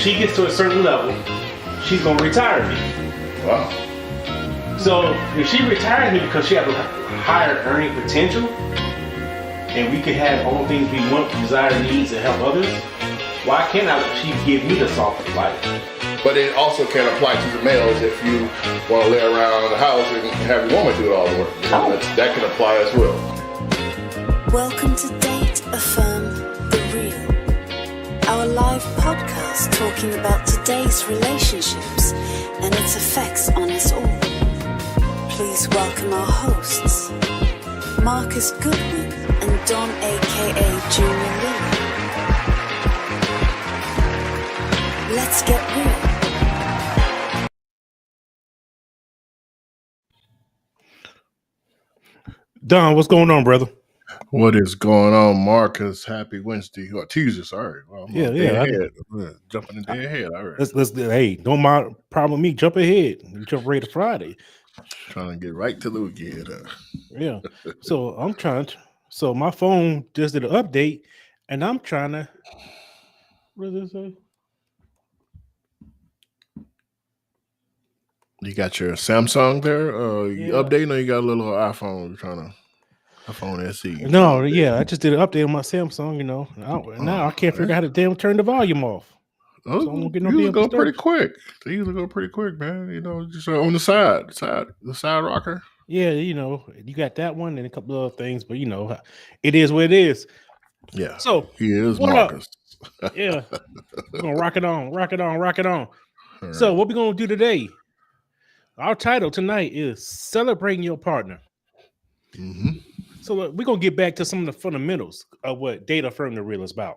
she gets to a certain level, she's gonna retire me. Wow. So if she retires me because she has a higher earning potential, and we can have all things we want, desire, needs, and help others, why can't she give me the softer life? But it also can apply to the males if you want to lay around the house and have your woman do all the work. That can apply as well. Welcome to Date Affirmed The Real, our live podcast talking about today's relationships and its effects on us all. Please welcome our hosts, Marcus Goodwin and Don aka Jr. Lily. Let's get real. Don, what's going on, brother? What is going on, Marcus? Happy Wednesday or Tuesday? Sorry. Well, jumping in day ahead. All right. Let's hey, don't mind problem me. Jump ahead. Jump right to Friday. Trying to get right to the weekend. Yeah. So I'm trying to. So my phone just did an update, and I'm trying to. What does it say? You got your Samsung there? You updating, or you got a little iPhone? Trying to iPhone SE? No, yeah, I just did an update on my Samsung. You know, now I can't figure out how to damn turn the volume off. Oh, so I won't get no damn go pretty quick. They usually go pretty quick, man. You know, just on the side rocker. Yeah, you know, you got that one and a couple of other things, but you know, it is what it is. Yeah. So he is Marcus. Yeah, we're gonna rock it on. Right. So what we're gonna do today? Our title tonight is Celebrating Your Partner. Mm-hmm. So we're going to get back to some of the fundamentals of what Date Affirmed The Real is about.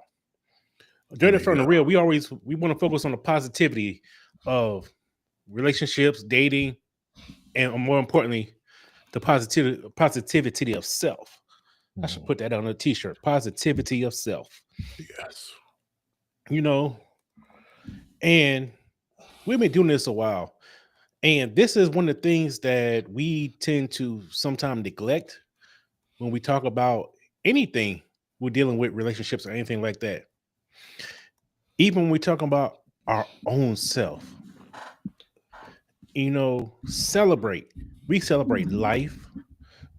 Date Affirmed The Real, we want to focus on the positivity of relationships, dating, and more importantly, the positivity of self. I should put that on a t-shirt. Positivity of self. Yes. You know, and we've been doing this a while. And this is one of the things that we tend to sometimes neglect when we talk about anything we're dealing with, relationships or anything like that. Even when we talk about our own self, you know, celebrate. We celebrate life.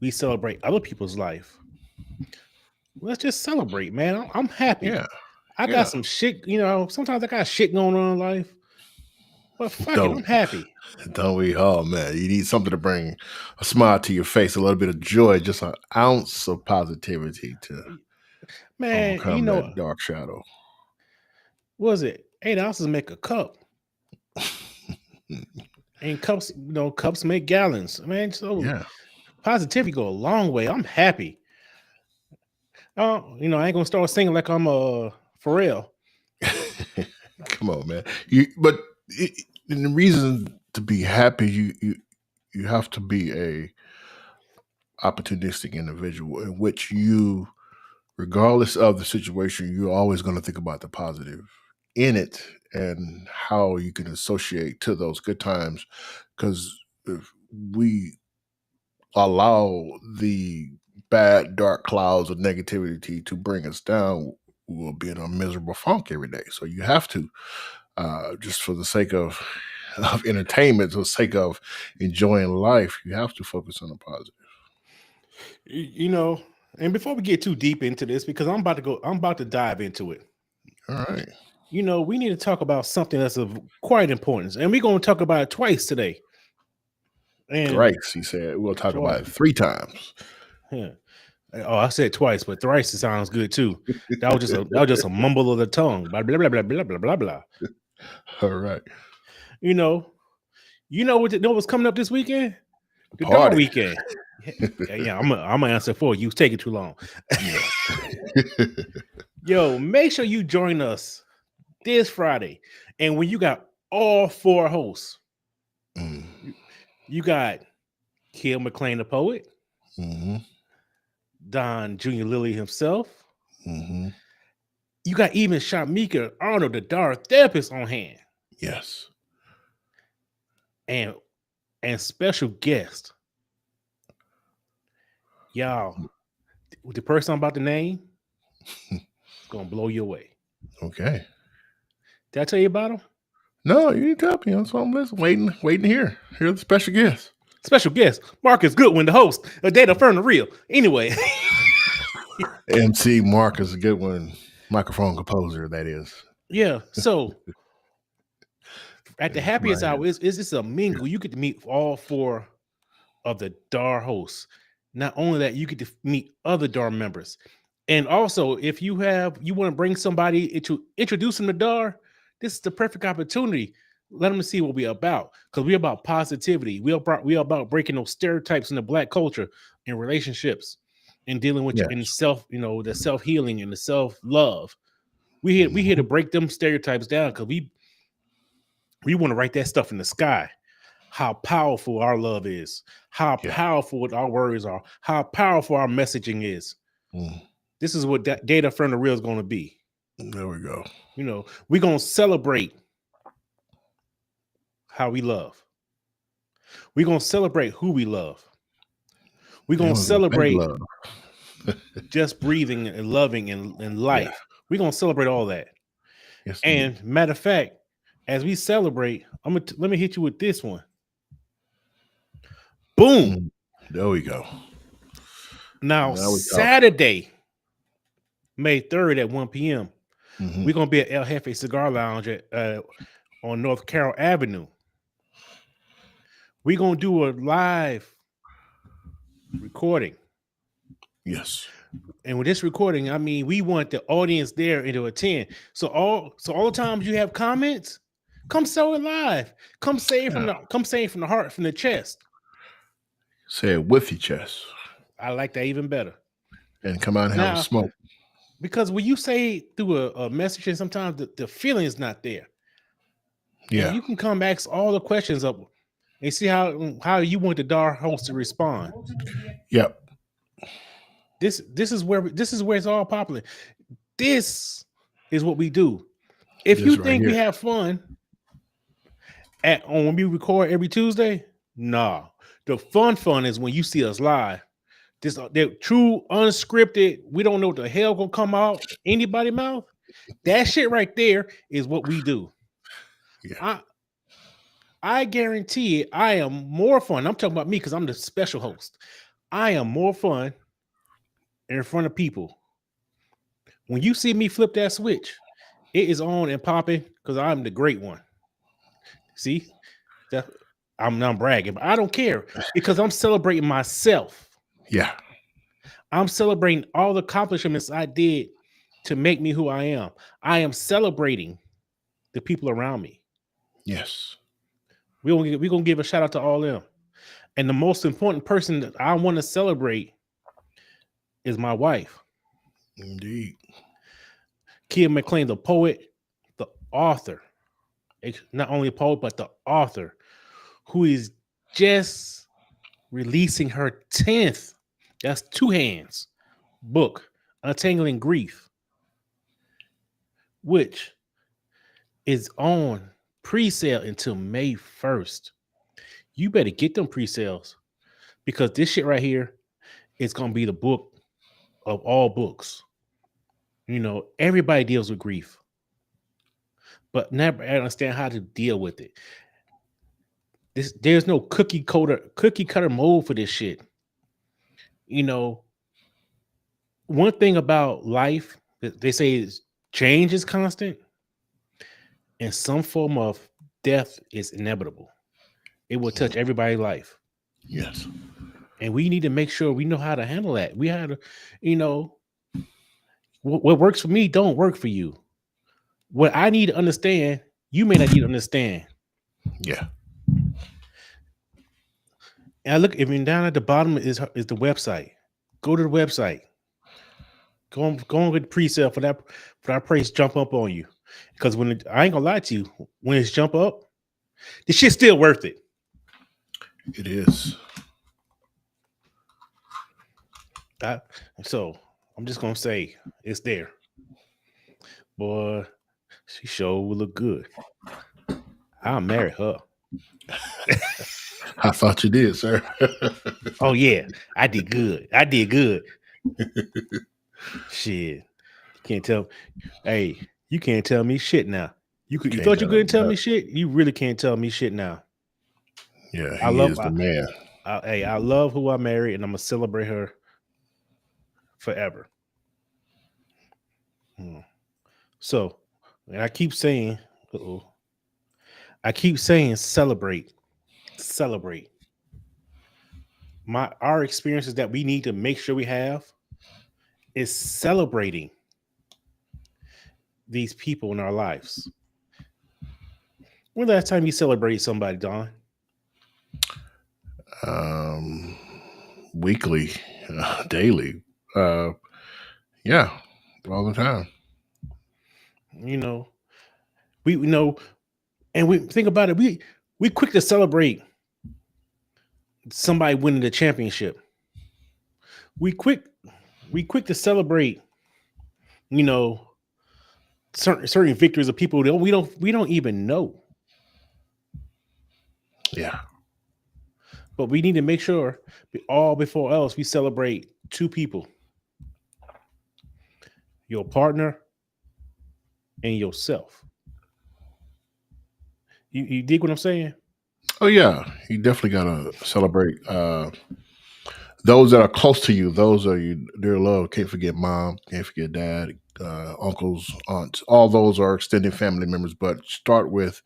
We celebrate other people's life. Let's just celebrate, man. I'm happy. Yeah. I got some shit, you know, sometimes I got shit going on in life. But fuck it, I'm happy. Don't we all, man? You need something to bring a smile to your face, a little bit of joy, just an ounce of positivity to overcome, you know, that dark shadow. What was it? 8 ounces make a cup. And cups, you know, cups make gallons. Man, so positivity go a long way. I'm happy. You know, I ain't gonna start singing like I'm a Pharrell. Come on, man. And the reason to be happy, you have to be a opportunistic individual in which you, regardless of the situation, you're always going to think about the positive in it and how you can associate to those good times. Because if we allow the bad, dark clouds of negativity to bring us down, we'll be in a miserable funk every day. So you have to, just for the sake of entertainment, for the sake of enjoying life, you have to focus on the positive. You know, and before we get too deep into this, because I'm about to dive into it. All right. You know, we need to talk about something that's of quite importance, and we're going to talk about it twice today. And thrice, he said. We'll talk about it 3 times. Yeah. Oh, I said twice, but thrice sounds good too. That was just a mumble of the tongue. Blah blah blah blah blah blah blah blah. All right. You know what's coming up this weekend? The Dog Weekend. Yeah, I'm gonna answer for you. It's taking too long. Yo, make sure you join us this Friday. And when you got all 4 hosts, you got Kill McLean the poet, Don Jr. Lily himself. You got even Shamika Arnold, the Dark Therapist, on hand. Yes. And special guest. Y'all, the person I'm about to name is gonna blow you away. Okay. Did I tell you about him? No, you didn't tell me. I'm listening, waiting to hear. Here's the special guest. Special guest, Marcus Goodwin, the host of Date Affirmed The Real. Anyway. MC Marcus is a good one. Microphone composer, that is. Yeah. So at the Yeah, come happiest out here. hour, is this a mingle? You get to meet all four of the DAR hosts. Not only that, you get to meet other DAR members. And also, if you want to bring somebody to introduce them to DAR, this is the perfect opportunity. Let them see what we're about, because we're about positivity. We're about breaking those stereotypes in the Black culture in relationships and dealing with Yes. in self, the self-healing and the self-love. We here to break them stereotypes down, because we want to write that stuff in the sky. How powerful our love is, how powerful our words are, how powerful our messaging is. This is what Date Affirmed The Real is going to be. There we go. We're going to celebrate how we love. We're going to celebrate who we love. We're going to celebrate love. just breathing and loving and life. Yeah. We're going to celebrate all that. Yes, and matter of fact, as we celebrate, let me hit you with this one. Boom. There we go. Now Saturday, May 3rd at 1 p.m., we're going to be at El Jefe Cigar Lounge on North Carroll Avenue. We're going to do a live recording. Yes. And with this recording, I mean, we want the audience there to attend. So all the times you have comments, come say it live. Come say it from the heart, from the chest. Say it with your chest. I like that even better. And come out and have a smoke. Because when you say through a message, and sometimes the feeling is not there. Yeah. And you can come ask all the questions up and see how you want the DAR host to respond. Yep. This is where it's all popular. This is what we do. If you think we have fun when we record every Tuesday, nah. The fun is when you see us live. The true unscripted, we don't know what the hell gonna come out anybody's mouth. That shit right there is what we do. Yeah. I guarantee it, I am more fun. I'm talking about me because I'm the special host. I am more fun in front of people. When you see me flip that switch, it is on and popping because I'm the great one. See? I'm not bragging, but I don't care because I'm celebrating myself. Yeah. I'm celebrating all the accomplishments I did to make me who I am. I am celebrating the people around me. Yes. We're gonna give a shout out to all of them. And the most important person that I want to celebrate is my wife. Indeed. Kia McLean, the poet, the author. Not only a poet, but the author, who is just releasing her 10th, that's 2 hands, book, Untangling Grief, which is on pre-sale until May 1st. You better get them pre-sales because this shit right here is going to be the book of all books. Everybody deals with grief, but never understand how to deal with it. There's no cookie cutter mold for this shit. One thing about life that they say is change is constant, and some form of death is inevitable. It will touch everybody's life. Yes. And we need to make sure we know how to handle that. We have to, what works for me don't work for you. What I need to understand, you may not need to understand. Yeah. And look, even down at the bottom is the website. Go to the website. Go on with the pre-sale for that price jump up on you. Because I ain't gonna lie to you, when it's jump up, this shit's still worth it. It is. So I'm just gonna say it's there. Boy, she sure will look good. I'll marry her. I thought you did, sir. Oh yeah, I did good. Shit. You can't tell me shit now. You Can't thought you tell him couldn't tell me nothing. shit. You really can't tell me shit now. Yeah, I he love is the man. hey, I love who I married, and I'm gonna celebrate her forever. Hmm. So, and uh-oh, I keep saying celebrate, celebrate. Our experiences that we need to make sure we have is celebrating these people in our lives. When last time you celebrated somebody, Don? Um, Weekly, daily. Uh, yeah, all the time. You know, we know, and we think about it. We quick to celebrate somebody winning the championship. We quick we quick to celebrate, you know, certain victories of people that we don't even know. Yeah, But we need to make sure all before else we celebrate two people: your partner and yourself. You dig what I'm saying? oh yeah, you definitely gotta celebrate those that are close to you. Those are you dear love. Can't forget mom. Can't forget dad. Uncles, aunts. All those are extended family members. But start with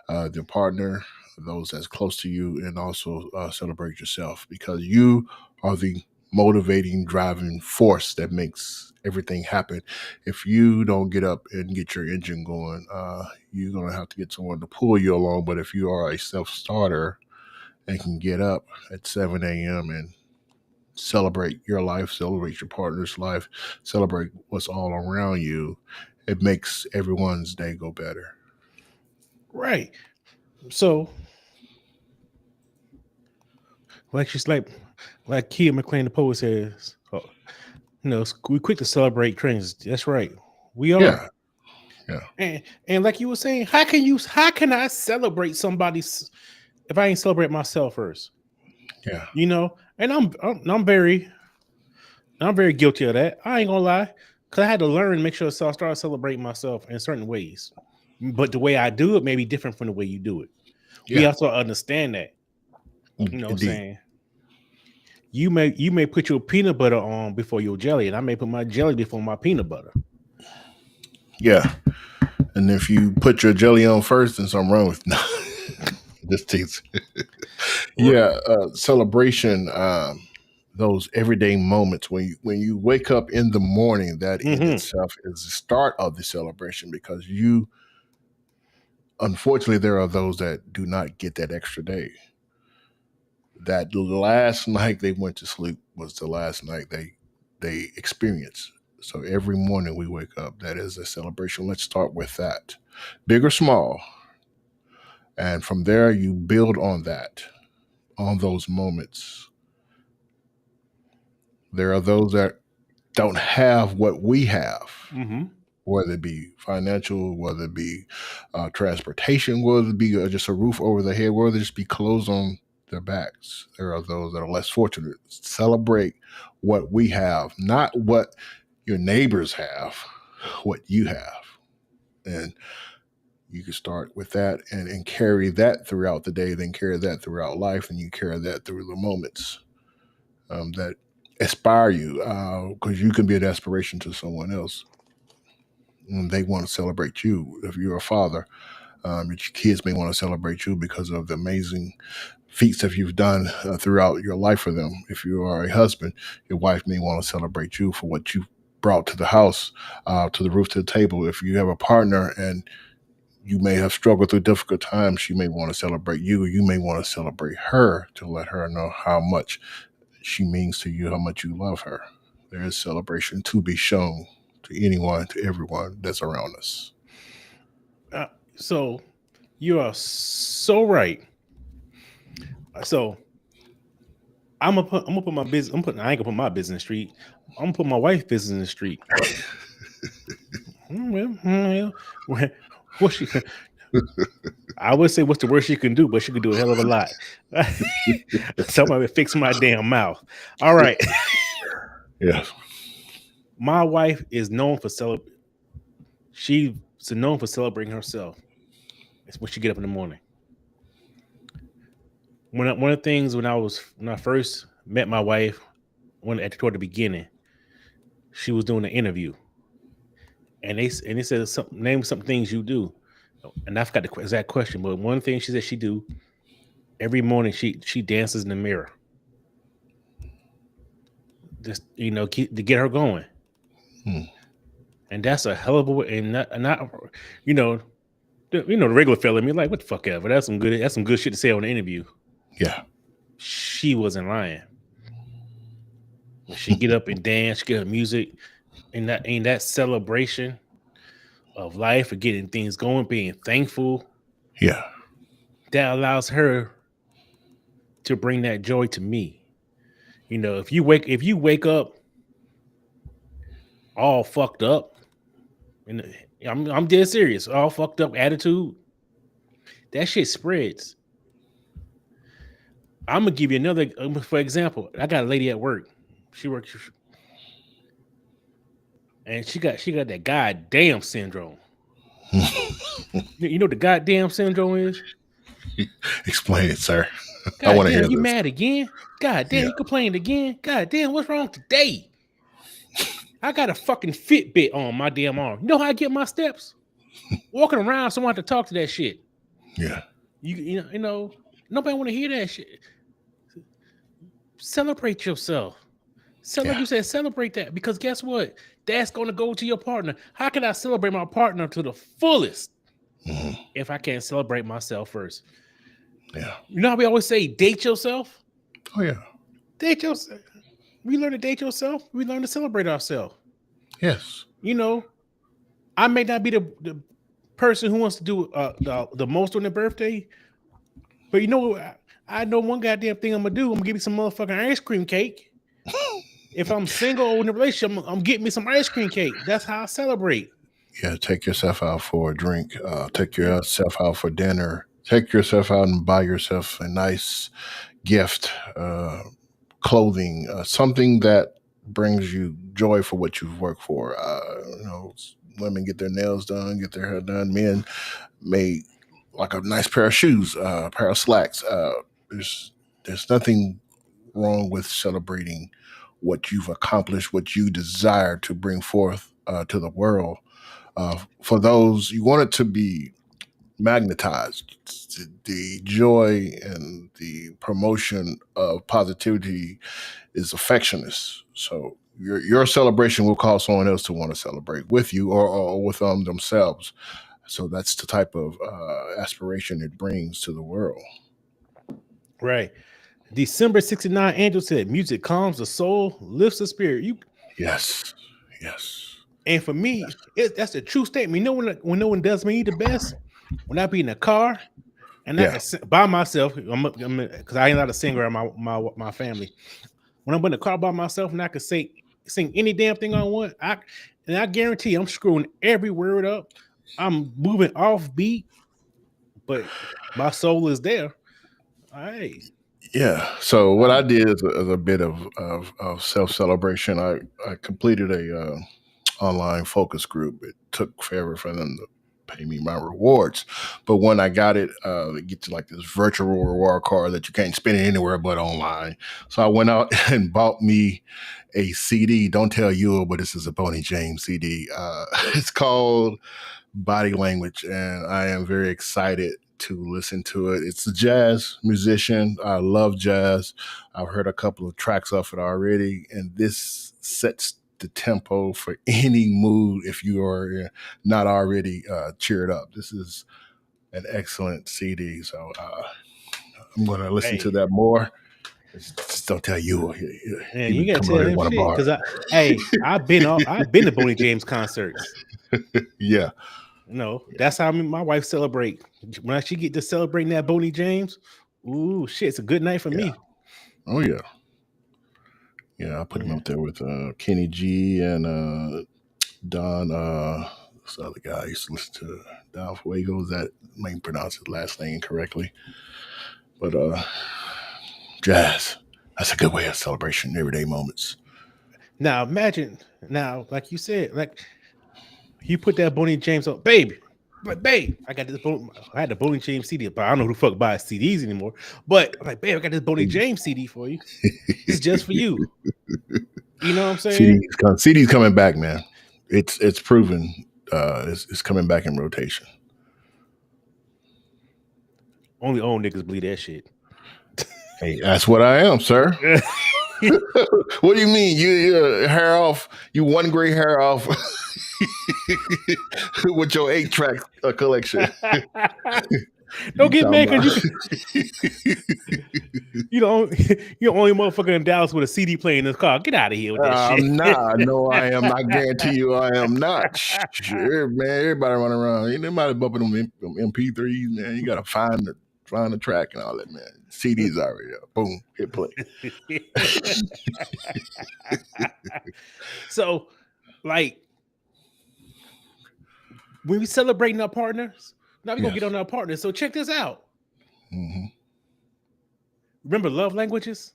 your partner, those that's close to you, and also celebrate yourself because you are the motivating driving force that makes everything happen. If you don't get up and get your engine going, you're gonna have to get someone to pull you along. But if you are a self starter and can get up at 7 a.m. and celebrate your life, celebrate your partner's life, celebrate what's all around you, it makes everyone's day go better. Right. So, like she's like Kia McLean, the poet says, we quick to celebrate trends. That's right. We are. Yeah, yeah, And like you were saying, how can I celebrate somebody's if I ain't celebrate myself first? yeah, And I'm very guilty of that. I ain't gonna lie, because I had to learn to make sure I start celebrating myself in certain ways. But the way I do it may be different from the way you do it. We yeah, also understand that. You know what I'm indeed. saying? You may put your peanut butter on before your jelly, and I may put my jelly before my peanut butter. Yeah. And if you put your jelly on first, then something wrong with no. This takes Right. yeah, celebration, those everyday moments when you wake up in the morning, that in Mm-hmm. itself is the start of the celebration because you unfortunately there are those that do not get that extra day. That last night they went to sleep was the last night they experienced. So every morning we wake up, that is a celebration. Let's start with that, big or small, and from there you build on that, on those moments. There are those that don't have what we have, Mm-hmm. whether it be financial, whether it be transportation, whether it be just a roof over their head, whether it just be clothes on their backs. There are those that are less fortunate. Celebrate what we have, not what your neighbors have, what you have. And you can start with that and carry that throughout the day, then carry that throughout life, and you carry that through the moments that inspire you because you can be an aspiration to someone else and they want to celebrate you. If you're a father, your kids may want to celebrate you because of the amazing feats that you've done throughout your life for them. If you are a husband, your wife may want to celebrate you for what you brought to the house, to the roof, to the table. If you have a partner and you may have struggled through difficult times, she may want to celebrate you. You may want to celebrate her to let her know how much she means to you, how much you love her. There is celebration to be shown to anyone, to everyone that's around us. So you are so right. So I'm gonna put my business. I ain't gonna put my business in the street. I'm gonna put my wife's business in the street. Well, what she? I would say what's the worst she can do, but she could do a hell of a lot. Somebody fix my damn mouth. All right. Yes. My wife is known for She's known for celebrating herself. It's when she get up in the morning. One of the things when I first met my wife, toward the beginning, she was doing an interview, and they said name some things you do, and I forgot the exact question, but one thing she said she do every morning, she dances in the mirror, just to get her going, Hmm. and that's a hell of a way, and not you know the regular fella in me like what the fuck ever. That's some good shit to say on the interview. Yeah. She wasn't lying. When she get up and dance, she get her music, and that celebration of life, of getting things going, being thankful, Yeah. that allows her to bring that joy to me. If you wake up all fucked up, and I'm dead serious, all fucked up attitude, that shit spreads. I'm gonna give you another, for example. I got a lady at work. She works, and she got that goddamn syndrome. You know what the goddamn syndrome is? Explain it, sir. I God want to damn, hear you this. mad again? God damn, Yeah. you complained again? God damn, what's wrong today? I got a fucking Fitbit on my damn arm. You know how I get my steps? Walking around, someone have to talk to that shit. Yeah. You know, nobody want to hear that shit. Celebrate yourself. Yeah. You said celebrate that, because guess what? That's going to go to your partner. How can I celebrate my partner to the fullest Hmm. if I can't celebrate myself first? Yeah. You know how we always say date yourself? Oh yeah. Date yourself. We learn to date yourself. We learn to celebrate ourselves. Yes. You know, I may not be the person who wants to do the most on their birthday, but you know what? I know one goddamn thing I'm gonna do. I'm gonna give you some motherfucking ice cream cake. If I'm single or in a relationship, I'm getting me some ice cream cake. That's how I celebrate. Yeah. Take yourself out for a drink. Take Yeah. yourself out for dinner. Take yourself out and buy yourself a nice gift, clothing, something that brings you joy for what you've worked for. Women get their nails done, get their hair done. Men may like a nice pair of shoes, a pair of slacks. There's nothing wrong with celebrating what you've accomplished, what you desire to bring forth to the world. For those you want it to be magnetized, the joy and the promotion of positivity is affectionate. So your celebration will cause someone else to want to celebrate with you or with themselves. So that's the type of aspiration it brings to the world. Right. December 69, Angel said, music calms the soul, lifts the spirit. Yes, yes, And for me, that's a true statement. You know when no one does me the best? When I be in a car and I yeah, can by myself, because I ain't not a singer in my family. When I'm in the car by myself and I can sing any damn thing I want, I guarantee I'm screwing every word up. I'm moving off beat, but my soul is there. All right. yeah. So what I Um, did is a bit of self celebration. I completed a online focus group. It took forever for them to pay me my rewards, but when I got it, it gets like this virtual reward card that you can't spend it anywhere but online. So I went out and bought me a CD. Don't tell you, but this is a Boney James CD. It's called Body Language, and I am very excited to listen to it. It's a jazz musician. I love jazz. I've heard a couple of tracks of it already, and this sets the tempo for any mood if you are not already cheered up. This is an excellent CD, so I'm going to listen to hey, that more. Just don't tell you. man, He you would gotta come out tell here and him want a shit bar. because I've been to Boney James concerts. Yeah, That's how my wife celebrate. When she get to celebrating that Boney James, ooh, shit, it's a good night for yeah. me. Oh yeah. Yeah, I put him Yeah. up there with Kenny G and Don. This other guy I used to listen to, Don Fuego. That may pronounce his last name correctly, but jazz. That's a good way of celebration, everyday moments. Now imagine, now, like you said, like you put that Boney James on, baby. Like, babe, I got this. I had the Boney James CD, but I don't know who the fuck buys CDs anymore. But I'm like, babe, I got this Boney James CD for you. This is just for you. You know what I'm saying? CD's coming back, man. It's proven. It's coming back in rotation. Only old niggas believe that shit. Hey, that's what I am, sir. What do you mean? You're hair off? You one gray hair off with your 8-track collection? Don't get mad because you don't. You're the only motherfucker in Dallas with a CD player in his car. Get out of here with that shit. Nah, no, I am. I guarantee you, I am not. Sure, man. Everybody running around. Ain't nobody bumping them MP3s, man. You gotta find the track and all that, man. CDs already up. Boom, hit play. So, like, when we celebrating our partners, now we're gonna get on our partners. So check this out. Mm-hmm. Remember love languages?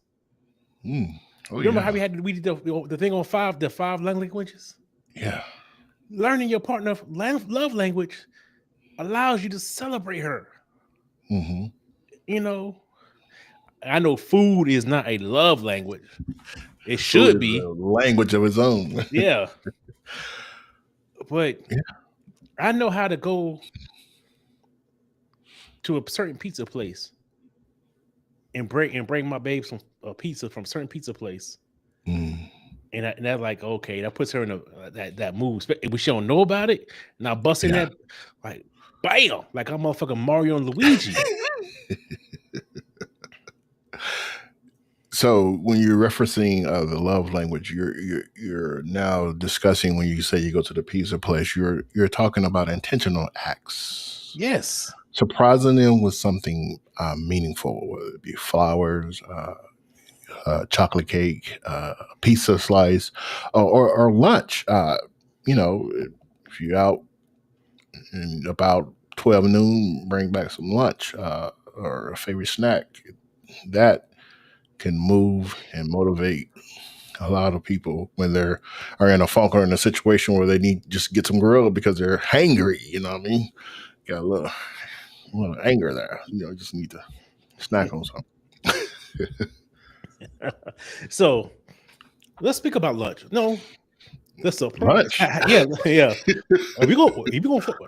Remember how we did the thing on the 5 languages? Yeah. Learning your partner love language allows you to celebrate her. Mm-hmm. You know, I know food is not a love language. It should be a language of its own. Yeah. But I know how to go to a certain pizza place and bring my babe some pizza from a certain pizza place. And that's like, okay, that puts her in that mood. If she don't know about it, now busting that, like, bam, like I'm motherfucking Mario and Luigi. So when you're referencing the love language, you're now discussing when you say you go to the pizza place, you're talking about intentional acts. Yes. Surprising them with something meaningful, whether it be flowers, chocolate cake, pizza slice, or lunch. You know, if you're out and about 12 noon, bring back some lunch or a favorite snack. That can move and motivate a lot of people when they are in a funk or in a situation where they need just get some grub because they're hangry. You know what I mean? Got a little anger there. You know, just need to snack on something. So let's speak about lunch. No, that's a lunch. Yeah. We go.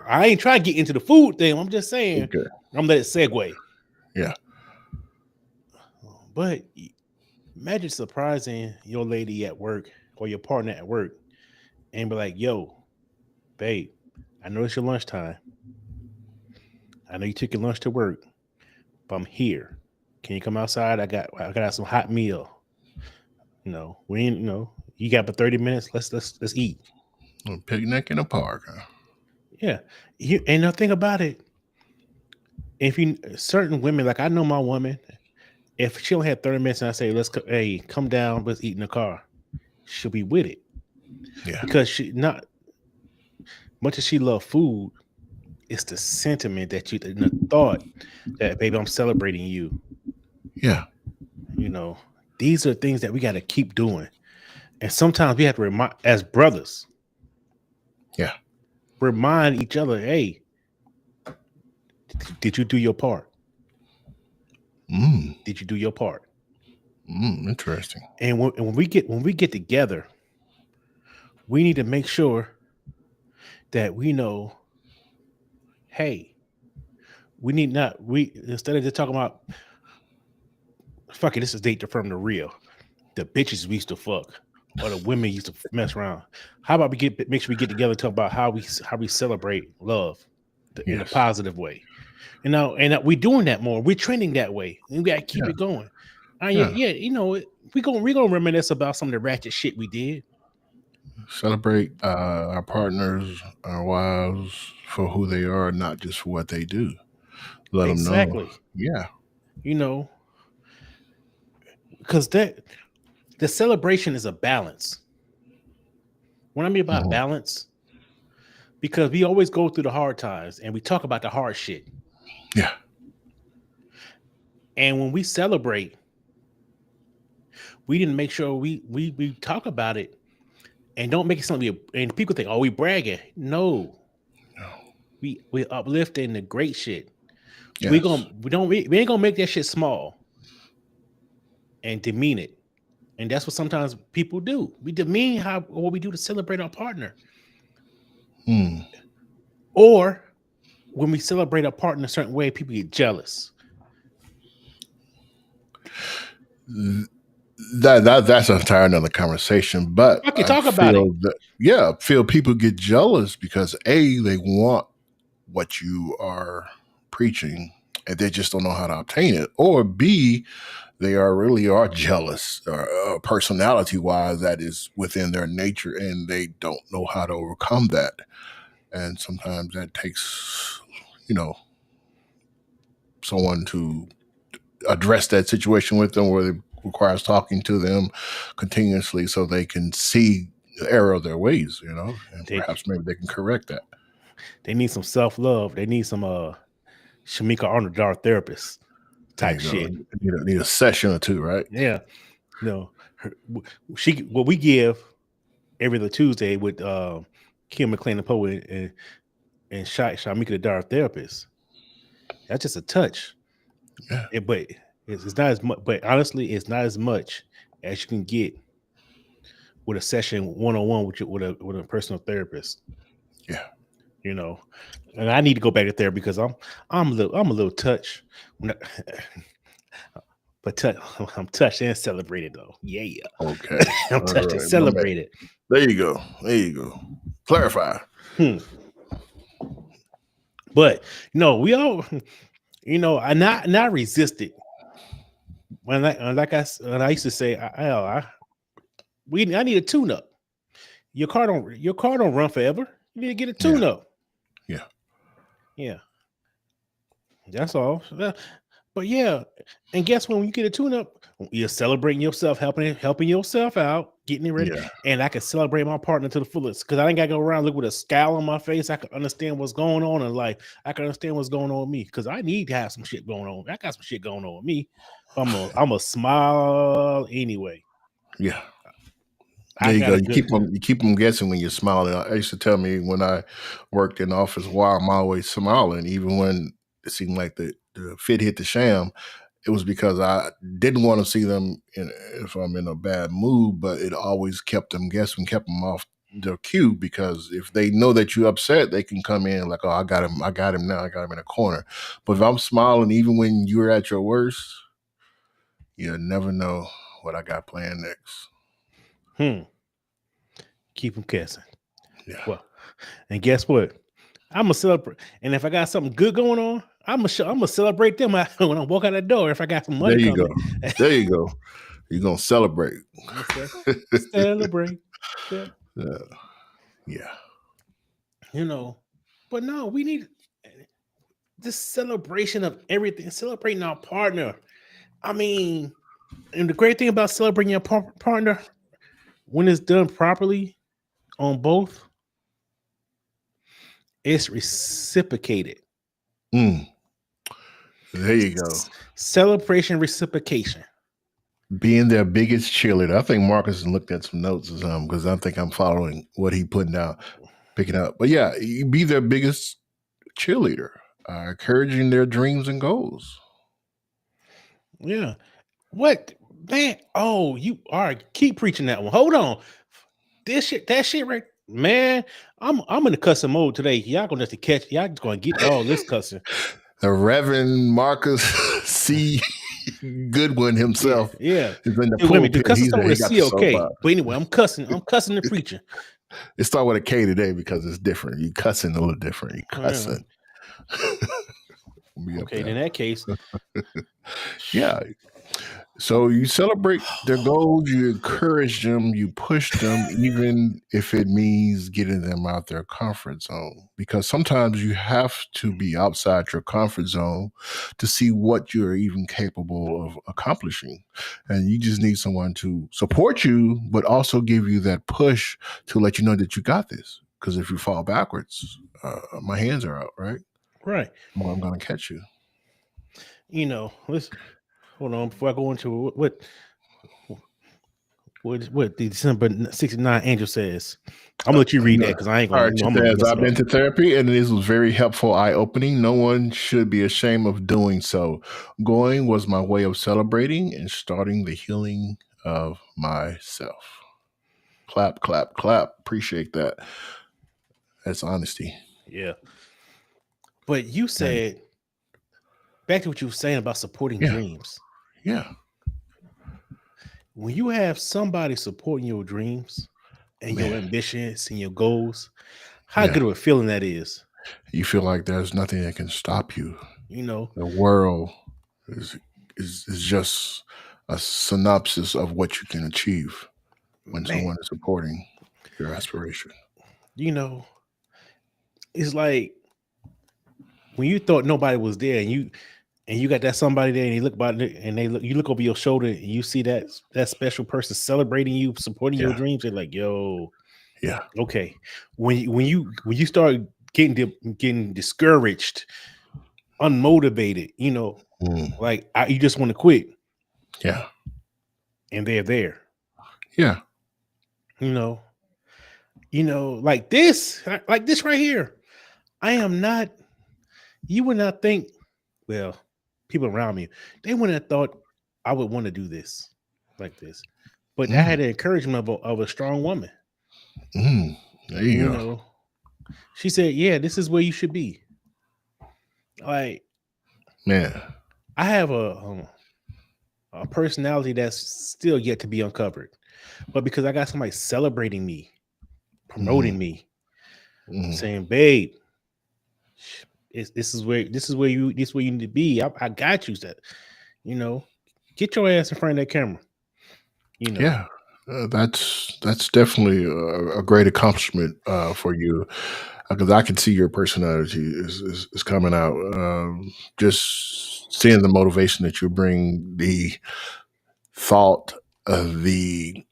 I ain't trying to get into the food thing. I'm just saying. Okay. I'm let it segue. Yeah. But imagine surprising your lady at work or your partner at work and be like, "Yo, babe, I know it's your lunchtime. I know you took your lunch to work, but I'm here. Can you come outside? I got some hot meal. You know, you got about 30 minutes. Let's eat. A picnic in a park. Huh? Yeah. And the thing about it, if you certain women, like I know my woman, if she only had 30 minutes and I say, hey, come down, let's eat in the car, she'll be with it. Yeah. Because she not much as she love food, it's the sentiment the thought that, baby, I'm celebrating you. Yeah. You know, these are things that we got to keep doing. And sometimes we have to remind, as brothers, remind each other, hey, did you do your part? Did you do your part? Interesting. And when we get together, we need to make sure that we know, hey, instead of just talking about, fuck it, this is Date Affirmed The Real, the bitches we used to fuck or the women used to mess around. How about make sure we get together and talk about how we celebrate love in a positive way. You know, and we're doing that more. We're trending that way. And we gotta keep it going. You know, we're gonna reminisce about some of the ratchet shit we did. Celebrate our partners, our wives for who they are, not just for what they do. Let them know. Yeah. You know, because the celebration is a balance. What I mean by balance, because we always go through the hard times and we talk about the hard shit. Yeah. And when we celebrate, we didn't make sure we talk about it and don't make it something. And people think, oh, we bragging. No. we uplifting the great shit. Yes. We ain't gonna make that shit small and demean it. And that's what sometimes people do. We demean how what we do to celebrate our partner. Hmm. Or when we celebrate our partner in a certain way, people get jealous. That's an entire another conversation. But I can I talk about it. feel that, yeah, I feel people get jealous because they want what you are preaching and they just don't know how to obtain it, or B, they are jealous, personality wise, that is within their nature, and they don't know how to overcome that. And sometimes that takes, you know, someone to address that situation with them, where it requires talking to them continuously so they can see the error of their ways, and They perhaps maybe they can correct that. they need some self love. They need some Shamika Arnold Dar therapist There type you go. shit. Need a session or two, right? Yeah, no, she what we give every other Tuesday with Kim McLean the poet and Shamika the Dar therapist. That's just a touch. Yeah, But it's not as much. But honestly, it's not as much as you can get with a session one on one with a personal therapist. yeah, You know, and I need to go back to therapy because I'm a little touched. When but I'm touched and celebrated though. Yeah, okay, I'm all touched and right, my man. celebrated. There you go. Clarify. Hmm. But we all, I not resisted when when I used to say, I need a tune up. Your car don't run forever. You need to get a Yeah, tune up. yeah, Yeah, that's all. But yeah, and guess when you get a tune up, you're celebrating yourself, helping yourself out, getting it ready, yeah, and I can celebrate my partner to the fullest because I ain't got to go around look with a scowl on my face. I can understand what's going on in life. I can understand what's going on with me because I need to have some shit going on. I got some shit going on with me. But I'm a smile anyway. yeah. I There you got go. a good. You keep them guessing when you're smiling. I used to tell me when I worked in the office, why I'm always smiling, even when it seemed like the fit hit the sham. It was because I didn't want to see them if I'm in a bad mood, but it always kept them guessing, kept them off their cue, because if they know that you're upset, they can come in like, oh, I got him now, I got him in a corner. But if I'm smiling, even when you're at your worst, you never know what I got planned next. Hmm. Keep them guessing. Yeah. Well, and guess what? I'm gonna celebrate. And if I got something good going on, I'm gonna celebrate them when I walk out the door. If I got some money There you coming, go. There you go. You're gonna celebrate. I'm gonna celebrate. Yeah, Yeah. Yeah. you know. But no, we need this celebration of everything, celebrating our partner. I mean, and the great thing about celebrating your partner when it's done properly on both, it's reciprocated. Mm, there you go. Celebration reciprocation. Being their biggest cheerleader. I think Marcus has looked at some notes or something, because I think I'm following what he putting out, picking up. But yeah, you be their biggest cheerleader, encouraging their dreams and goals. Yeah. What man? Oh, you all right. Keep preaching that one. Hold on. That shit right, man. I'm in the cussing mode today. Y'all gonna have to catch. Y'all just gonna get all this cussing. The Reverend Marcus C. Goodwin Yeah, himself yeah. is in the Dude, wait a minute. The pulpit. cussing start with He a got C, the okay. soapbox. But anyway, I'm cussing. I'm cussing and preaching. It start with a K today because it's different. You cussing a little different. You Yeah. cussing. Be up Okay, there. in that case, Yeah. So you celebrate their goals, you encourage them, you push them, even if it means getting them out their comfort zone. Because sometimes you have to be outside your comfort zone to see what you're even capable of accomplishing. And you just need someone to support you, but also give you that push to let you know that you got this. Because if you fall backwards, my hands are out, right? right. Well, I'm going to catch you. Let's hold on before I go into what what the December 69 angel says. I'm gonna let you read that No. because I ain't All gonna, right, she I'm gonna says, mess I've it up. been to therapy and this was very helpful, eye opening. No one should be ashamed of doing so. Going was my way of celebrating and starting the healing of myself. Clap, clap, clap. Appreciate that. That's honesty. Yeah. But you And said back to what you were saying about supporting yeah, dreams. yeah, When you have somebody supporting your dreams and your man, ambitions and your goals, how yeah. good of a feeling that is. You feel like there's nothing that can stop you. You know, The world is is just a synopsis of what you can achieve when man, someone is supporting your aspiration. you know, it's like when you thought nobody was there and you got that somebody there and you look about it and you look over your shoulder and you see that special person celebrating you, supporting your Yeah, dreams, they're like, yo, yeah, okay. When you start getting discouraged, unmotivated, mm, like you just want to quit, yeah, and they're there, yeah, you know, like this right here. I am not. You would not think. Well, people around me, they wouldn't have thought I would want to do this like this, but I mm, had the encouragement of a strong woman. mm. There you You go, know, she said, "Yeah, this is where you should be." Like man. I have a personality that's still yet to be uncovered, but because I got somebody celebrating me, Mm, promoting me, mm. saying, "Babe, this is where you need to be. I got you." That you know, get your ass in front of that camera. You know, Yeah, that's definitely a great accomplishment for you because I can see your personality is coming out. Just seeing the motivation that you bring, the thought, the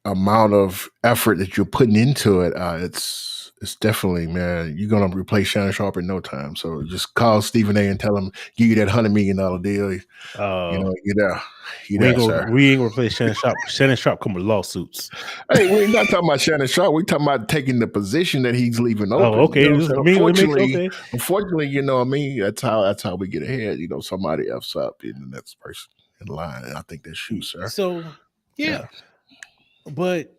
amount of effort that you're putting into it, it's definitely, man. You're gonna replace Shannon Sharp in no time. So just call Stephen A. and tell him give you that $100 million deal. You uh, know, you we ain't there, gonna sir. we ain't gonna replace Shannon Sharp. Shannon Sharp come with lawsuits. Hey, we're not talking about Shannon Sharp. We're talking about taking the position that he's leaving Oh, open. You okay. know what I'm This, saying? I mean, it makes okay. Unfortunately, you know what I mean? That's how we get ahead. You know, somebody f's up in the next person in line. And I think that's you, sir. So Yeah. yeah, but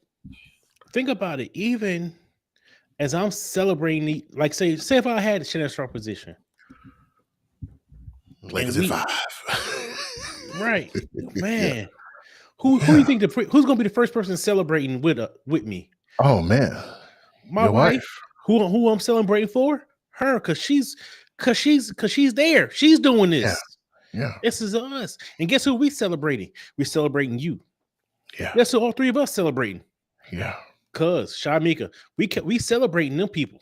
think about it. Even as I'm celebrating, like say if I had the Shannon Sharp position, and Legacy we five. right, Yeah. man, who you Yeah. think who's gonna be the first person celebrating with me? Oh man. My Your wife. wife. Who I'm celebrating for? Her, cause she's there. She's doing Yeah. this. Yeah. This is us. And guess who we celebrating? We're celebrating you. Yeah. That's who all three of us celebrating. Yeah. Cuz Shamika, we celebrating them people.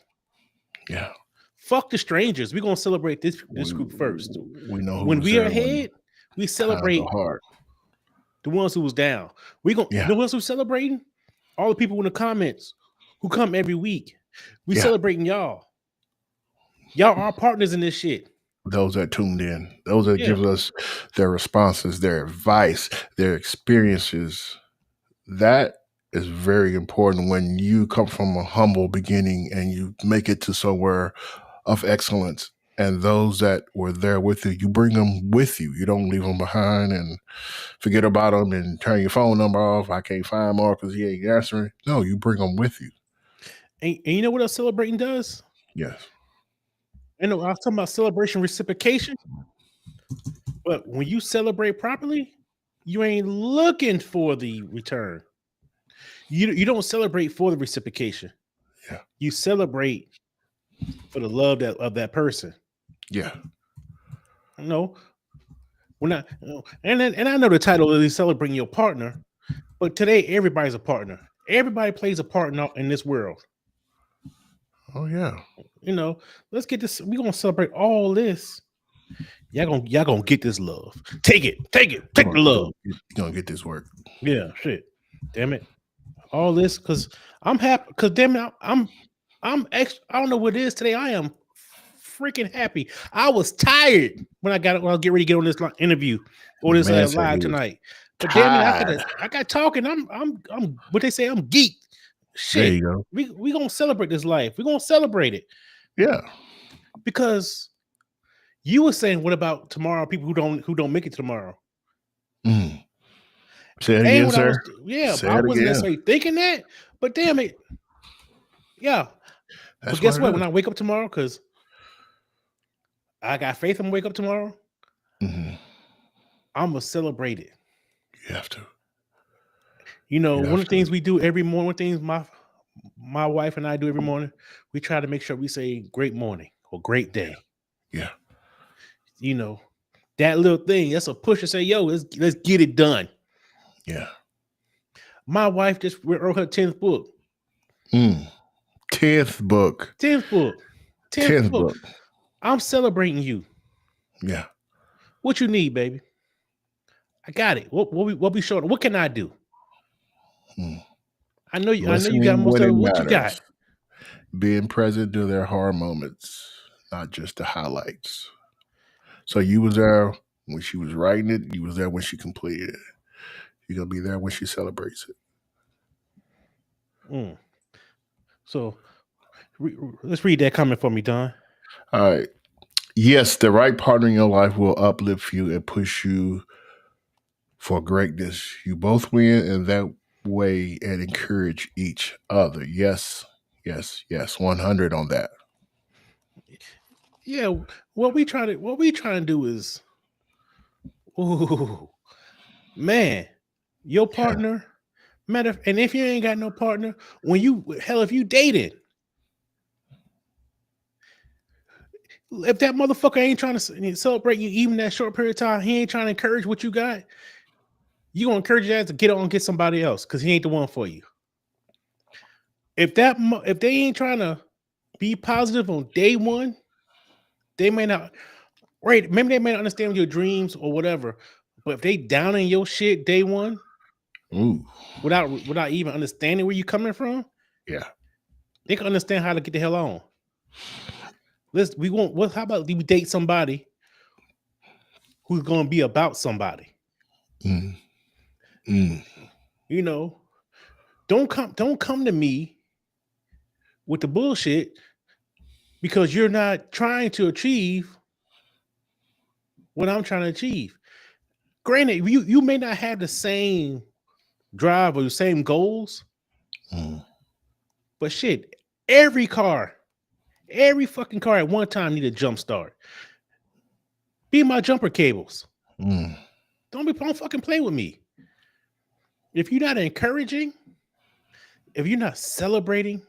Yeah. Fuck the strangers. We're gonna celebrate this We group first. we know who When was we are there when ahead, we times are celebrate hard. the ones who was down. We gonna Yeah. the ones who celebrating all the people in the comments who come every week. We Yeah. celebrating y'all. Y'all are partners in this shit. Those that tuned in, those that Yeah. give us their responses, their advice, their experiences. That is very important when you come from a humble beginning and you make it to somewhere of excellence. And those that were there with you, you bring them with you. You don't leave them behind and forget about them and turn your phone number off. I can't find more because he ain't answering. No, you bring them with you. And you know what else celebrating does? Yes. I know I was talking about celebration reciprocation, but when you celebrate properly, you ain't looking for the return. You don't celebrate for the reciprocation. Yeah. You celebrate for the love of that person. Yeah. No, we're not. And I know the title is celebrating your partner, but today everybody's a partner. Everybody plays a part in this world. Oh yeah. Let's get this. We're gonna celebrate all this. Y'all gonna get this love. Take it, take the love. You're gonna get this work. Yeah, shit. Damn it. All this because I'm happy. Because damn it, I don't know what it is today. I am freaking happy. I was tired when I get ready to get on this interview or this Man said he live was tonight. But damn it, Tired. I got talking. I'm what they say, I'm geeked. There Shit. you go. We gonna celebrate this life. We're gonna celebrate it. Yeah. Because you were saying, what about tomorrow? People who don't make it tomorrow. Mm. Say it And again, what I sir. was, yeah, Say I it wasn't again. necessarily thinking that, but damn it, yeah. But That's what guess it what? When is. I wake up tomorrow, because I got faith, I'm gonna wake up tomorrow. Mm-hmm. I'm gonna celebrate it. You have to. You know, You one have of the to. things we do every morning, one of the things my wife and I do every morning, we try to make sure we say "great morning" or "great day." Yeah. You know, that little thing, that's a push to say, "Yo, let's get it done." Yeah. My wife just wrote her 10th book. Mm. 10th book. 10th book. 10th 10th book. book. I'm celebrating you. Yeah. What you need, baby? I got it. What we short? What can I do? Mm. I know you got Listening most when of it it. What you got? matters. Being present to their hard moments, not just the highlights. So you was there when she was writing it. You was there when she completed it. You're gonna be there when she celebrates it. Mm. So let's read that comment for me, Don. All right. Yes, the right partner in your life will uplift you and push you for greatness. You both win in that way and encourage each other. Yes, yes, yes. 100 on that. Yeah, what we trying to do is, ooh, man, your Yeah. partner matter. And if you ain't got no partner, when you hell, if you dated, if that motherfucker ain't trying to celebrate you even that short period of time, he ain't trying to encourage what you got. You gonna encourage that to get on and get somebody else because he ain't the one for you. If they ain't trying to be positive on day one, they may not. Right? Maybe they may not understand your dreams or whatever. But if they down in your shit day one Ooh. without even understanding where you coming from, Yeah. they can understand how to get the hell on. We won't. What? How about we date somebody who's gonna be about somebody? Mm. Mm. You know, don't come to me with the bullshit because you're not trying to achieve what I'm trying to achieve. Granted, you may not have the same drive or the same goals, Mm. but shit, every every fucking car at one time need a jump start. Be my jumper cables. Mm. Don't fucking play with me. If you're not encouraging, if you're not celebrating,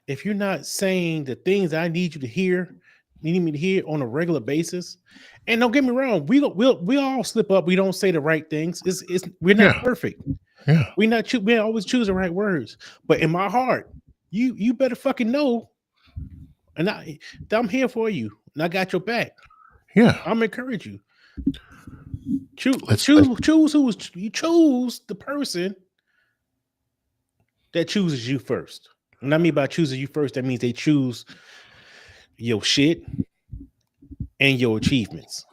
if you're not saying the things I need you to hear, you need me to hear on a regular basis. And don't get me wrong, we all slip up. We don't say the right things. It's we're not Yeah. perfect. Yeah. We don't always choose the right words. But in my heart, you better fucking know, and I'm here for you, and I got your back. Yeah. I'm encourage you. Choose Let's you choose the person that chooses you first. And I mean by choosing you first, that means they choose your shit and your achievements.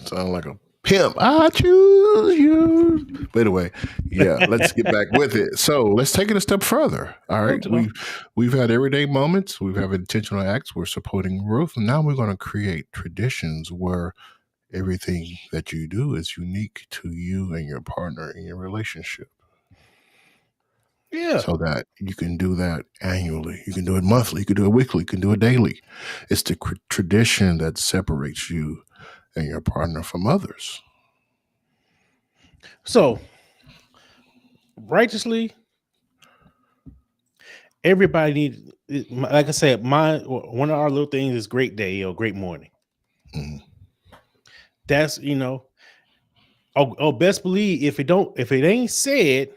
sound like a pimp. I choose you. But anyway, yeah, let's get back with it. So let's take it a step further. All right. We've had everyday moments, we've had intentional acts, we're supporting growth, and now we're going to create traditions where everything that you do is unique to you and your partner in your relationship. Yeah. So that you can do that annually. You can do it monthly. You can do it weekly. You can do it daily. It's the tradition that separates you and your partner from others. So righteously, everybody needs, like I said, one of our little things is great day or great morning. Mm. That's oh, best believe if it ain't said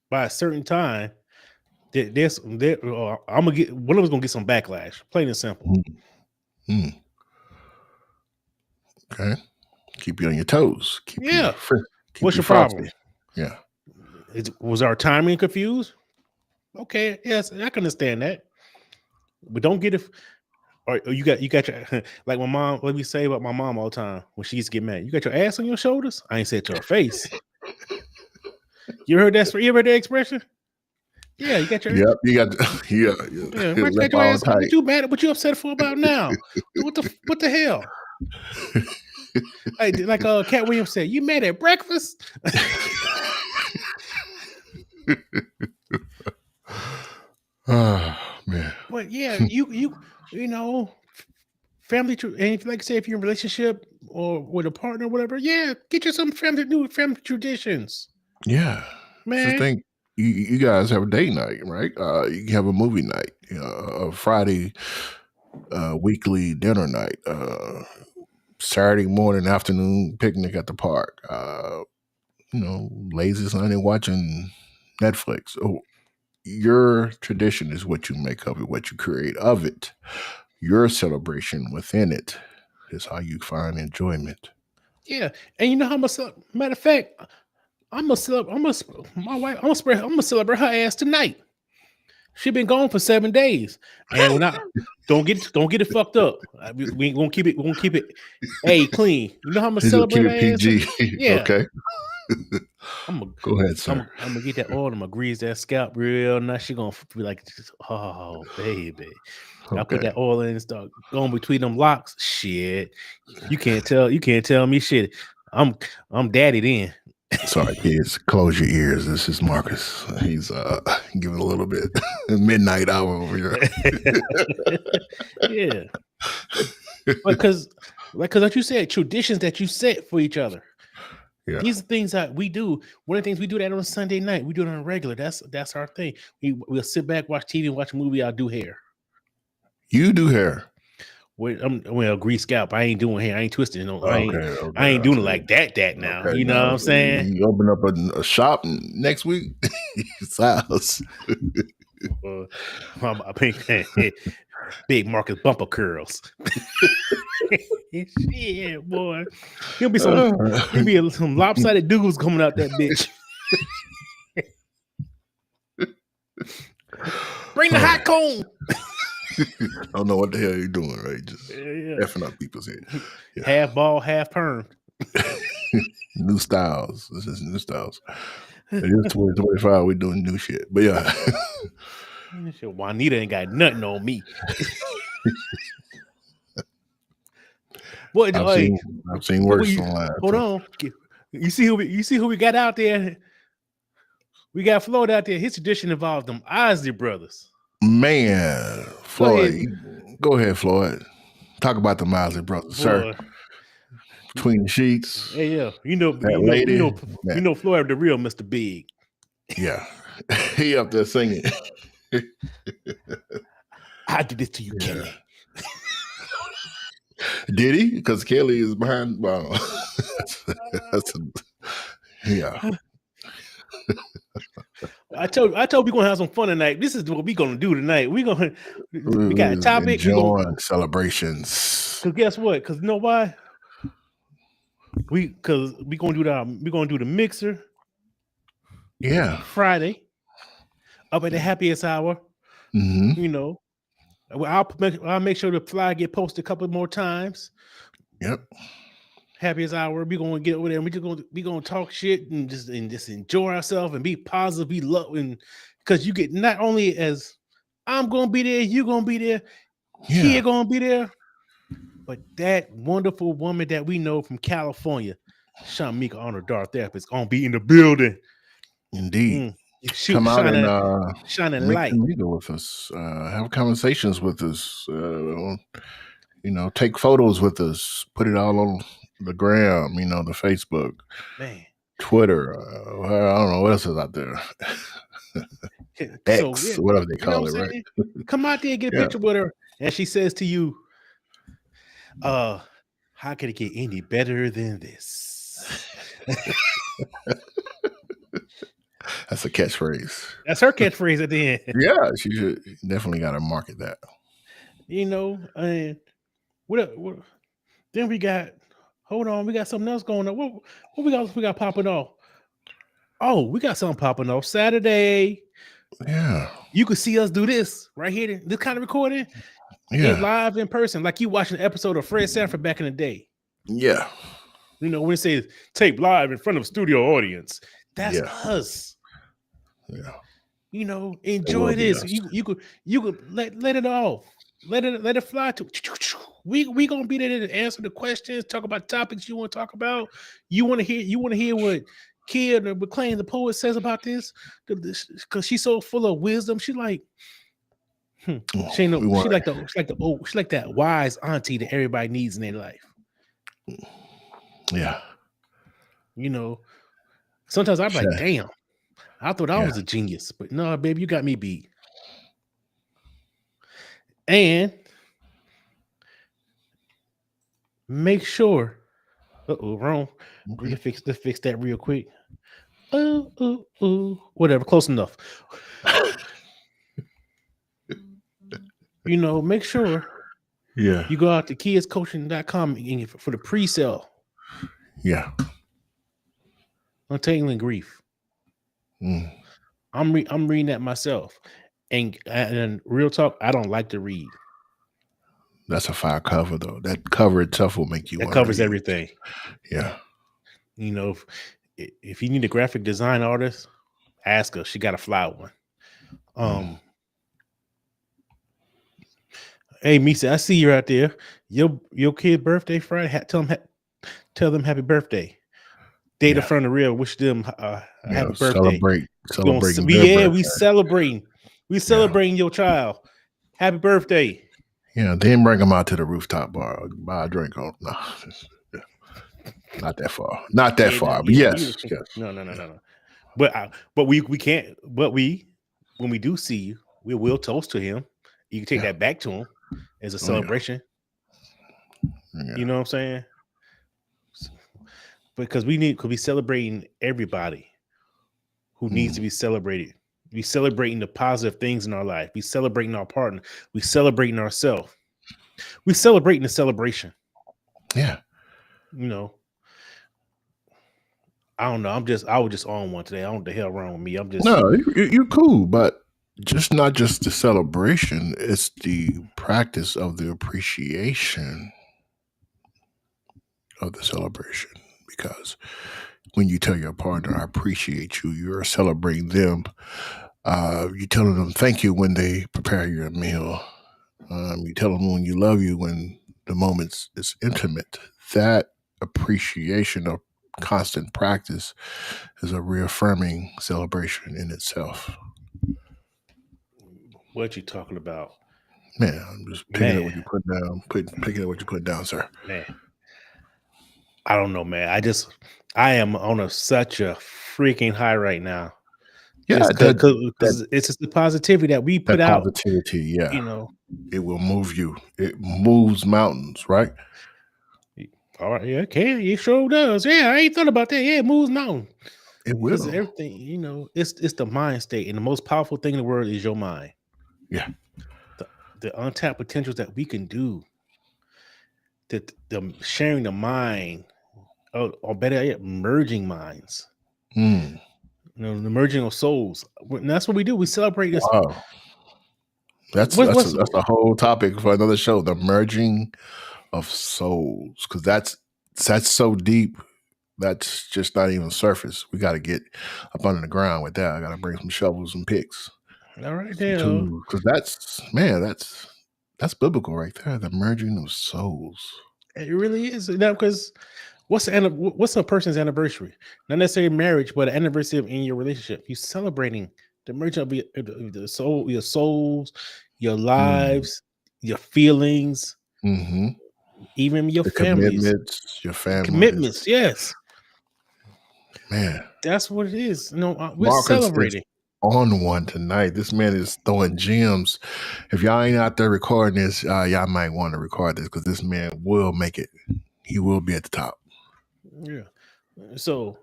by a certain time, I'm gonna get one of us gonna get some backlash. Plain and simple. Mm. Mm. Okay. Keep you on your toes. Yeah. Keep What's you your problem? frosty. Yeah. Was our timing confused? Okay, yes, I can understand that. But don't get it. Or you got your like my mom. Let me say about my mom all the time when she used to get mad. You got your ass on your shoulders. I ain't said to her face. You heard that? You ever heard that expression? Yeah, you got your Yep, you got yeah, yeah. Why you got lip your all ass on? tight. What you mad? What you upset for about now? What the hell? Hey, like Cat Williams said, you mad at breakfast? Oh man. But yeah, you know, family. And like I say, if you're in a relationship or with a partner, or whatever, yeah, get you some new family traditions, Yeah. Just man. think you guys have a date night, right? You have a movie night, a Friday weekly dinner night, Saturday morning, afternoon picnic at the park. Lazy Sunday watching Netflix. Oh, your tradition is what you make of it, what you create of it. Your celebration within it is how you find enjoyment. Yeah, and you know how much? Matter of fact, I'm gonna celebrate. My wife. I'm gonna celebrate her ass tonight. She been gone for 7 days, and when I don't get it fucked up. We ain't gonna keep it. We're gonna keep it clean. You know how I'm gonna He's gonna keep celebrate her it ass? PG. Yeah, Okay. I'm gonna Go ahead, sir. I'm gonna get that oil. I'm gonna grease that scalp real nice. She gonna be like, oh baby. I put Okay. that oil in and start going between them locks. Shit, you can't tell me shit. I'm daddy then. Sorry, kids. Close your ears. This is Marcus. He's giving a little bit midnight hour over here. Yeah, because like you said, traditions that you set for each other. Yeah. These are things that we do. One of the things we do that on Sunday night. We do it on a regular. That's our thing. We'll sit back, watch TV, watch a movie. I'll do hair. You do hair. Well, grease scalp. I ain't doing hair. I ain't twisting. Okay. I ain't doing it like that now. Okay, You know what I'm saying? You open up a shop next week. It's house. I think big Marcus bumper curls. Shit, boy. He'll be some lopsided dudes coming out that bitch. Bring the hot cone. I don't know what the hell you're doing, right? Just effing up people's head. Yeah. Half ball, half perm. New styles. This is new styles. It is 2025. We're doing new shit. But yeah. Juanita ain't got nothing on me. Boy, I've seen worse online. Hold on. You see who we got out there? We got Floyd out there. His tradition involved them Isley brothers. Man, Floyd. Go ahead, Floyd. Talk about the Isley brothers, sir. Between the sheets. Yeah. You know Floyd the real Mr. Big. Yeah. He up there singing. I did this to you, Kelly. Did he? Because Kelly is behind. Well, yeah. I told we gonna have some fun tonight. This is what we gonna do tonight. We got a topic. Enjoying celebrations. Because guess what? Because you know why? We gonna do the mixer. Yeah. Friday. Up at the happiest hour. Mm-hmm. You know. I'll make sure the flyer get posted a couple more times. Yep. Happiest hour. We gonna get over there and we gonna talk shit and just enjoy ourselves and be positive, be love, and because you get not only as I'm gonna be there, you gonna be there, Kia gonna be there, but that wonderful woman that we know from California, Shamika Honor Darth Therapist, gonna be in the building. Indeed. Come out shining make light. With us, have conversations with us, take photos with us, put it all on the gram, the Facebook, man, Twitter. I don't know what else is out there. X, whatever they call it, right? Come out there and get a picture with her, and she says to you, "How could it get any better than this?" That's a catchphrase. That's her catchphrase at the end. Yeah, she should definitely got to market that. And what? Then we got. Hold on, we got something else going on. What we got popping off? Oh, we got something popping off Saturday. Yeah, you can see us do this right here. This kind of recording. live in person, like you watching an episode of Fred Sanford back in the day. Yeah. You know, when it says tape live in front of studio audience, that's Yeah. us. Yeah. You know, It enjoy will be this. us. You could let it off. Let it fly to. We gonna be there to answer the questions, talk about topics you want to talk about. You want to hear what Kid or McLean, the poet, says about this, because she's so full of wisdom. She like, she like that wise auntie that everybody needs in their life. Yeah. You know, sometimes I'm like, damn, I thought I was a genius, but no, baby, you got me beat. And make sure. Wrong. Okay. Let's fix that real quick. Whatever, close enough. You know, make sure you go out to kidscoaching.com for the pre-sale. Yeah. Untangling Grief. I'm reading that myself. And real talk, I don't like to read. That's a fire cover, though. That cover itself will make you. That covers everything. Yeah. You know, if you need a graphic design artist, ask her. She got a fly one. Hey, Misa, I see you out there. Your kid birthday Friday. Tell them happy birthday. Date Affirmed The Real. Wish them happy birthday. Celebrating. We celebrating. We celebrating your child. Happy birthday. Yeah, then bring them out to the rooftop bar. Buy a drink on. No, not that far. Not that far. But yes. No. But we can't. But when we do see you, we will toast to him. You can take that back to him as a celebration. You know what I'm saying? Because we could be celebrating everybody who needs to be celebrated. We celebrating the positive things in our life. We celebrating our partner. We celebrating ourselves. We celebrating the celebration. Yeah. You know. I don't know. I was just on one today. I don't know what the hell wrong with me. I'm just you're cool, but just not just the celebration, it's the practice of the appreciation of the celebration. Because when you tell your partner, I appreciate you, you're celebrating them. You're telling them thank you when they prepare you a meal. You tell them when you love you when the moment is intimate. That appreciation of constant practice is a reaffirming celebration in itself. What you talking about? Man, I'm just picking up what you put down. Picking up what you put down, sir. Man. I don't know, man. I am on such a freaking high right now. Yeah, because it's just the positivity that we put out. Positivity, yeah. You know, it will move you. It moves mountains, right? All right, yeah, it sure does. Yeah, I ain't thought about that. Yeah, it moves mountains. It will. Because everything, you know, it's the mind state, and the most powerful thing in the world is your mind. Yeah. The untapped potentials that we can do. The sharing the mind, or better yet, merging minds. You know, the merging of souls. And that's what we do. We celebrate this. Wow. That's a whole topic for another show. The merging of souls, because that's so deep. That's just not even surface. We got to get up under the ground with that. I got to bring some shovels and picks. All right, there. Because that's biblical right there. The merging of souls. It really is. Now, because what's a person's anniversary? Not necessarily marriage, but an anniversary in your relationship. You're celebrating the merging of the soul, your souls, your lives, your feelings, even your families, your family commitments. Yes, man, that's what it is. You know, we're celebrating. On one tonight. This man is throwing gems. If y'all ain't out there recording this, y'all might want to record this, because this man will make it. He will be at the top. Yeah. So,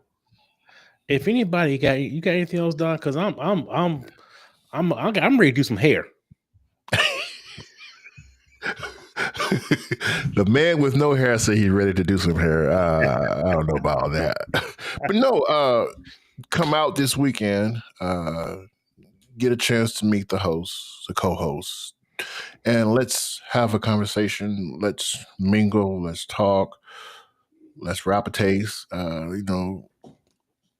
if anybody got anything else done, because I'm ready to do some hair. The man with no hair said he's ready to do some hair. I don't know about all that, but no. Come out this weekend. Get a chance to meet the hosts, the co-hosts, and let's have a conversation. Let's mingle. Let's talk. Let's rap a taste.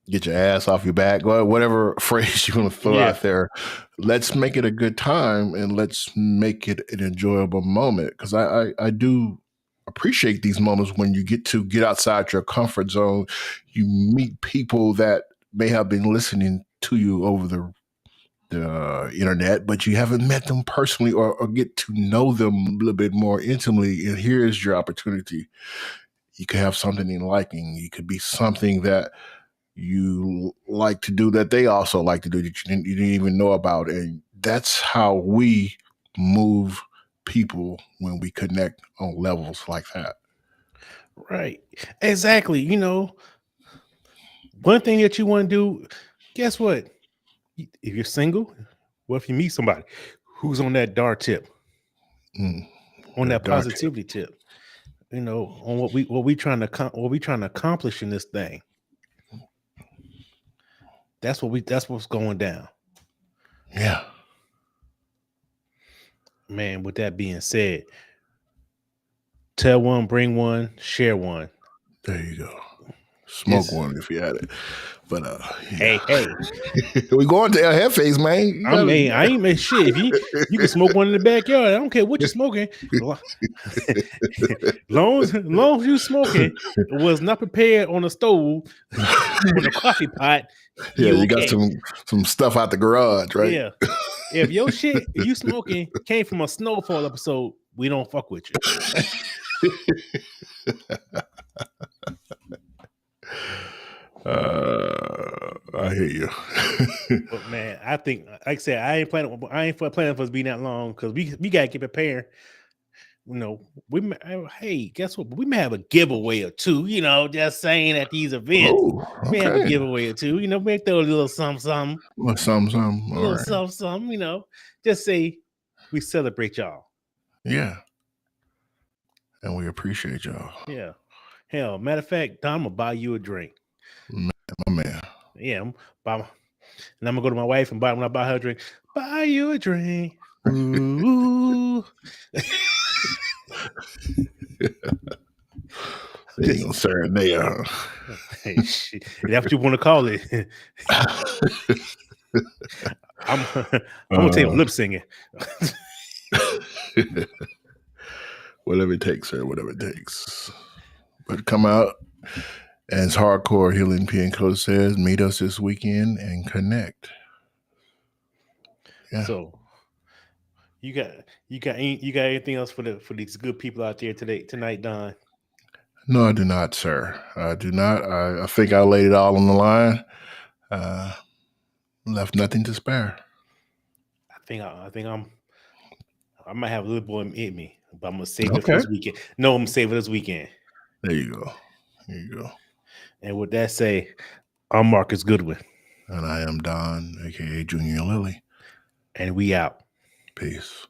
Get your ass off your back, whatever phrase you want to throw Yeah. out there. Let's make it a good time and let's make it an enjoyable moment. Because I do appreciate these moments when you get outside your comfort zone. You meet people that may have been listening to you over the internet, but you haven't met them personally or get to know them a little bit more intimately. And here's your opportunity. You could have something in liking. You could be something that you like to do that they also like to do that you didn't even know about. And that's how we move people when we connect on levels like that. Right. Exactly. One thing that you want to do, guess what? If you're single, what if you meet somebody who's on that dark tip, on that Dark. positivity tip, on what we trying to accomplish in this thing. That's what's going down. Yeah. Man, with that being said, tell one, bring one, share one. There you go. Smoke one if you had it. But hey, we going to our phase, man. I ain't made shit. If you can smoke one in the backyard, I don't care what you're smoking. long as you smoking, it was not prepared on the stove on a coffee pot. Yeah, you got some stuff out the garage, right? Yeah. If your shit you smoking came from a Snowfall episode, we don't fuck with you. I hear you. But man, I think, like I said, I ain't planning for us to be that long because we gotta get prepared. Hey, guess what? We may have a giveaway or two. Just saying at these events, we may have a giveaway or two. We throw a little something. Well, something. A little something. Just say we celebrate y'all. Yeah, and we appreciate y'all. Yeah. Hell, matter of fact, Don, I'm gonna buy you a drink. My man. Yeah, and I'm gonna go to my wife and when I buy her a drink, buy you a drink. Ooh. Ain't gonna serenade her. Hey, shit. That's what you want to call it. I'm gonna take lip singing. Whatever it takes, sir. Whatever it takes. But come out, as Hardcore Healing P and Co says, meet us this weekend and connect. Yeah. So you got anything else for these good people out there tonight, Don? No, I do not, sir. I do not. I think I laid it all on the line. Left nothing to spare. I might have a little boy in me, but I'm gonna save it for this weekend. No, I'm gonna save it this weekend. There you go. And with that say, I'm Marcus Goodwin. And I am Don, aka Junior Lily. And we out. Peace.